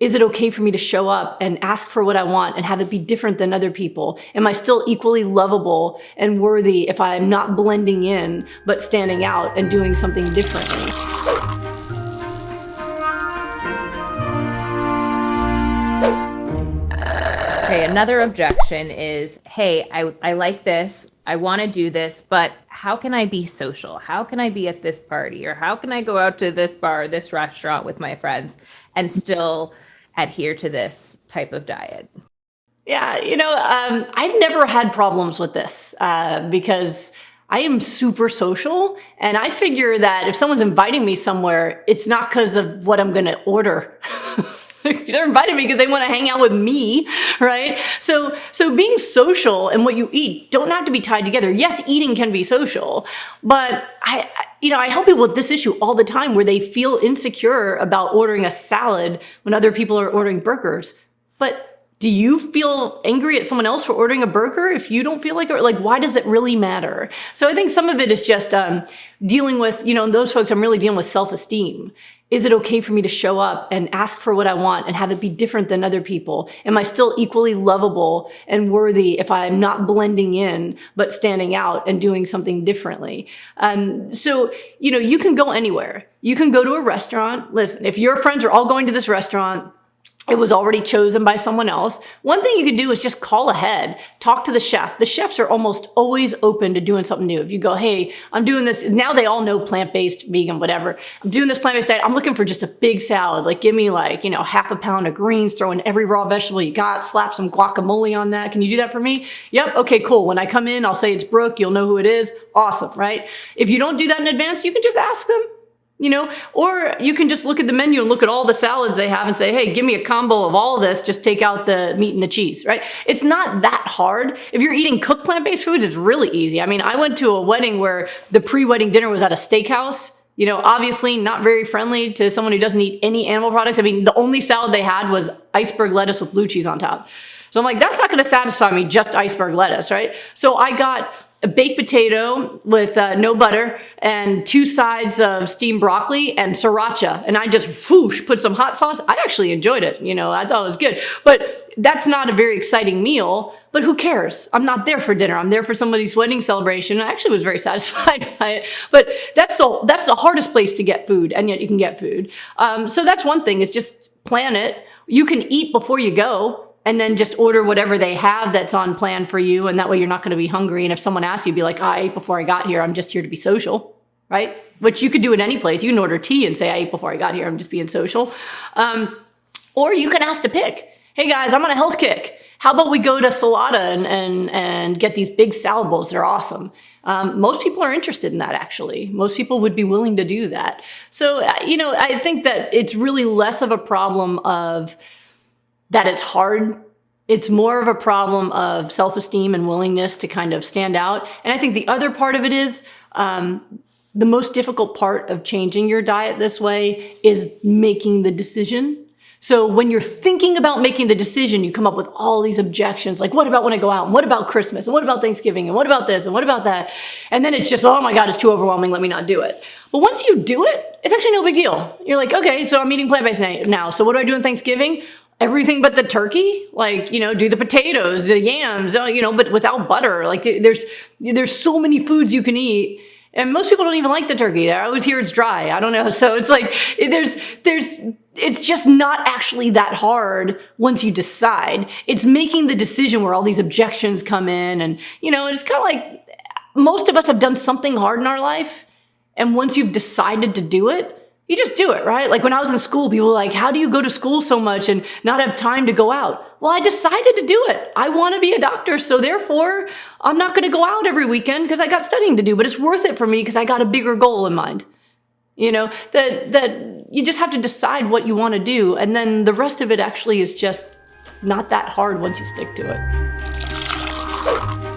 Is it okay for me to show up and ask for what I want and have it be different than other people? Am I still equally lovable and worthy if I'm not blending in, but standing out and doing something differently? Okay, another objection is, hey, I like this, I want to do this, but how can I be social? How can I be at this party? Or how can I go out to this bar, this restaurant with my friends and still adhere to this type of diet? Yeah, I've never had problems with this because I am super social, and I figure that if someone's inviting me somewhere, it's not because of what I'm going to order. They're inviting me because they want to hang out with me, right? So being social and what you eat don't have to be tied together. Yes, eating can be social, but I help people with this issue all the time where they feel insecure about ordering a salad when other people are ordering burgers. But do you feel angry at someone else for ordering a burger if you don't feel like it? Like, why does it really matter? So I think some of it is just dealing with, those folks, I'm really dealing with self-esteem. Is it okay for me to show up and ask for what I want and have it be different than other people? Am I still equally lovable and worthy if I'm not blending in, but standing out and doing something differently? So you can go anywhere. You can go to a restaurant. Listen, if your friends are all going to this restaurant, it was already chosen by someone else. One thing you could do is just call ahead, talk to the chef. The chefs are almost always open to doing something new. If you go, hey, I'm doing this, now they all know plant-based, vegan, whatever. I'm doing this plant-based diet. I'm looking for just a big salad. Like, give me half a pound of greens, throw in every raw vegetable you got, slap some guacamole on that. Can you do that for me? Yep. Okay, cool. When I come in, I'll say it's Brooke. You'll know who it is. Awesome, right? If you don't do that in advance, you can just ask them. Or you can just look at the menu and look at all the salads they have and say, hey, give me a combo of all of this, just take out the meat and the cheese, right? It's not that hard. If you're eating cooked plant-based foods, it's really easy. I mean, I went to a wedding where the pre-wedding dinner was at a steakhouse, obviously not very friendly to someone who doesn't eat any animal products. I mean, the only salad they had was iceberg lettuce with blue cheese on top. So I'm like, that's not going to satisfy me, just iceberg lettuce, right? So I got a baked potato with no butter and 2 sides of steamed broccoli and sriracha. And I just put some hot sauce. I actually enjoyed it. I thought it was good. But that's not a very exciting meal. But who cares? I'm not there for dinner. I'm there for somebody's wedding celebration. I actually was very satisfied by it. But that's the hardest place to get food, and yet you can get food. So that's one thing, is just plan it. You can eat before you go, and then just order whatever they have that's on plan for you. And that way you're not going to be hungry. And if someone asks you, be like, I ate before I got here. I'm just here to be social, right? Which you could do at any place. You can order tea and say, I ate before I got here. I'm just being social. Or you can ask to pick. Hey guys, I'm on a health kick. How about we go to Salada and get these big salad bowls? They're awesome. Most people are interested in that, actually. Most people would be willing to do that. So, I think that it's really less of a problem of that it's hard. It's more of a problem of self-esteem and willingness to kind of stand out. And I think the other part of it is the most difficult part of changing your diet this way is making the decision. So when you're thinking about making the decision, you come up with all these objections. Like, what about when I go out? And what about Christmas? And what about Thanksgiving? And what about this? And what about that? And then it's just, oh my God, it's too overwhelming. Let me not do it. But once you do it, it's actually no big deal. You're like, okay, so I'm eating plant-based now. So what do I do on Thanksgiving? Everything but the turkey, do the potatoes, the yams, but without butter. Like there's so many foods you can eat. And most people don't even like the turkey. I always hear it's dry. I don't know. So it's like, it's just not actually that hard once you decide. It's making the decision where all these objections come in. And, it's kind of like most of us have done something hard in our life. And once you've decided to do it, you just do it, right? Like when I was in school, people were like, how do you go to school so much and not have time to go out? Well, I decided to do it. I want to be a doctor. So therefore, I'm not going to go out every weekend because I got studying to do, but it's worth it for me because I got a bigger goal in mind. That you just have to decide what you want to do. And then the rest of it actually is just not that hard once you stick to it.